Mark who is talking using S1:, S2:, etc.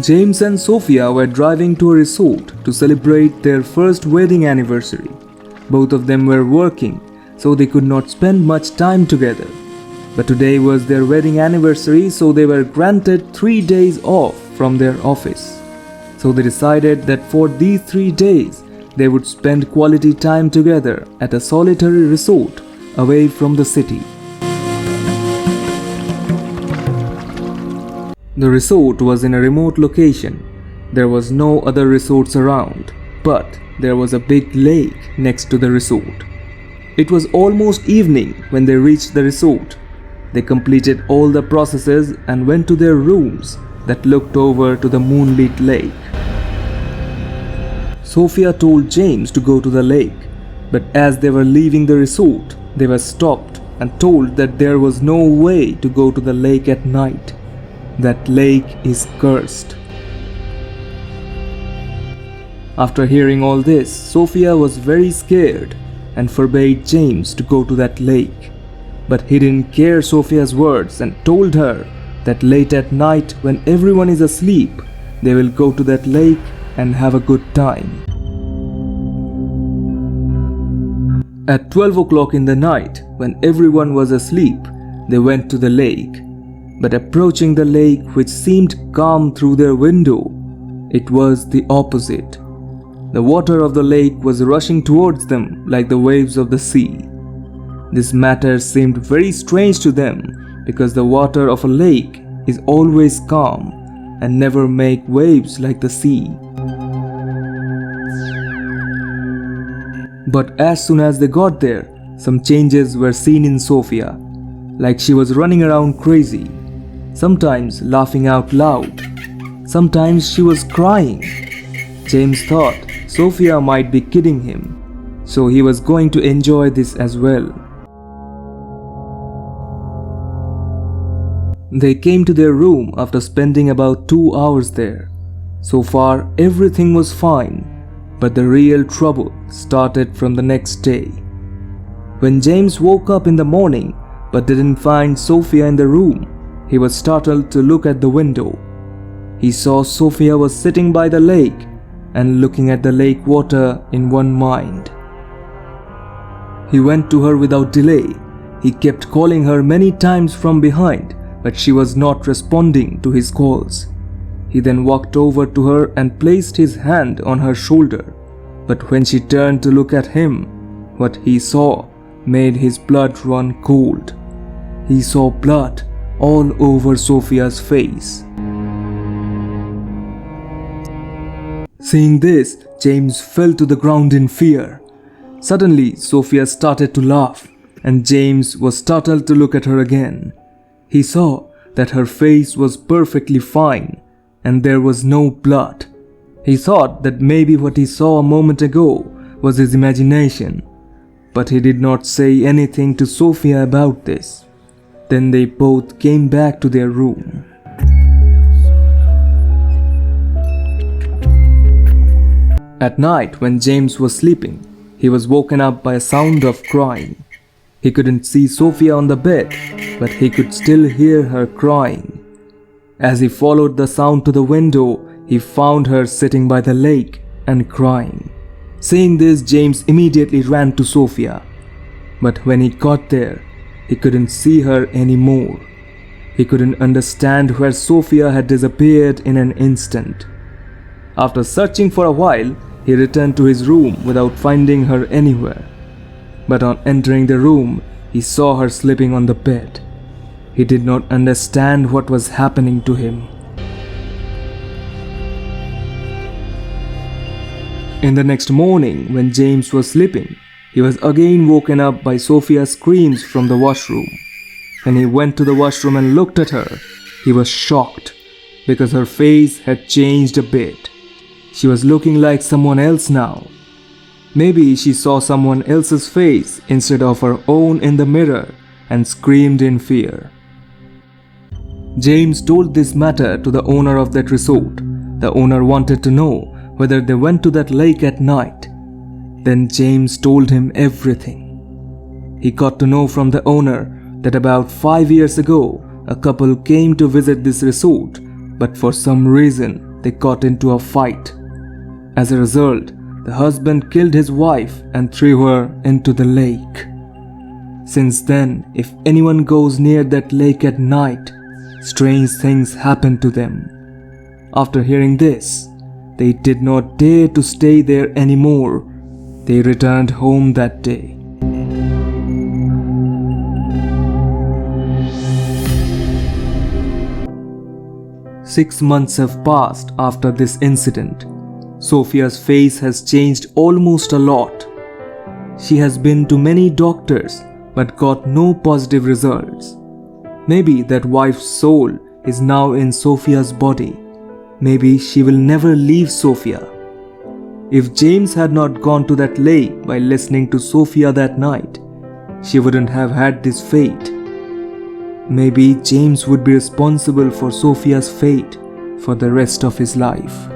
S1: James and Sophia were driving to a resort to celebrate their first wedding anniversary. Both of them were working, so they could not spend much time together. But today was their wedding anniversary, so they were granted 3 days off from their office. So they decided that for these 3 days, they would spend quality time together at a solitary resort away from the city. The resort was in a remote location. There was no other resorts around, but there was a big lake next to the resort. It was almost evening when they reached the resort. They completed all the processes and went to their rooms that looked over to the moonlit lake. Sophia told James to go to the lake, but as they were leaving the resort, they were stopped and told that there was no way to go to the lake at night. That lake is cursed. After hearing all this, Sophia was very scared and forbade James to go to that lake. But he didn't care Sophia's words and told her that late at night when everyone is asleep, they will go to that lake and have a good time. At 12 o'clock in the night, when everyone was asleep, they went to the lake. But approaching the lake, which seemed calm through their window, it was the opposite. The water of the lake was rushing towards them like the waves of the sea. This matter seemed very strange to them because the water of a lake is always calm and never make waves like the sea. But as soon as they got there, some changes were seen in Sophia, like she was running around crazy, sometimes laughing out loud, sometimes she was crying. James thought Sophia might be kidding him, so he was going to enjoy this as well. They came to their room after spending about 2 hours there. So far, everything was fine, but the real trouble started from the next day. When James woke up in the morning but didn't find Sophia in the room, he was startled to look at the window. He saw Sophia was sitting by the lake and looking at the lake water in one mind. He went to her without delay. He kept calling her many times from behind, but she was not responding to his calls. He then walked over to her and placed his hand on her shoulder. But when she turned to look at him, what he saw made his blood run cold. He saw blood all over Sophia's face. Seeing this, James fell to the ground in fear. Suddenly, Sophia started to laugh, and James was startled to look at her again. He saw that her face was perfectly fine, and there was no blood. He thought that maybe what he saw a moment ago was his imagination, but he did not say anything to Sophia about this. Then they both came back to their room. At night, when James was sleeping, he was woken up by a sound of crying. He couldn't see Sophia on the bed, but he could still hear her crying. As he followed the sound to the window, he found her sitting by the lake and crying. Seeing this, James immediately ran to Sophia. But when he got there, he couldn't see her anymore. He couldn't understand where Sophia had disappeared in an instant. After searching for a while, he returned to his room without finding her anywhere. But on entering the room, he saw her sleeping on the bed. He did not understand what was happening to him. In the next morning, when James was sleeping, he was again woken up by Sophia's screams from the washroom. When he went to the washroom and looked at her, he was shocked because her face had changed a bit. She was looking like someone else now. Maybe she saw someone else's face instead of her own in the mirror and screamed in fear. James told this matter to the owner of that resort. The owner wanted to know whether they went to that lake at night. Then James told him everything. He got to know from the owner that about 5 years ago, a couple came to visit this resort, but for some reason, they got into a fight. As a result, the husband killed his wife and threw her into the lake. Since then, if anyone goes near that lake at night, strange things happen to them. After hearing this, they did not dare to stay there anymore. They returned home that day. Six months have passed after this incident. Sophia's face has changed almost a lot. She has been to many doctors but got no positive results. Maybe that wife's soul is now in Sophia's body. Maybe she will never leave Sophia. If James had not gone to that lake while listening to Sophia that night, she wouldn't have had this fate. Maybe James would be responsible for Sophia's fate for the rest of his life.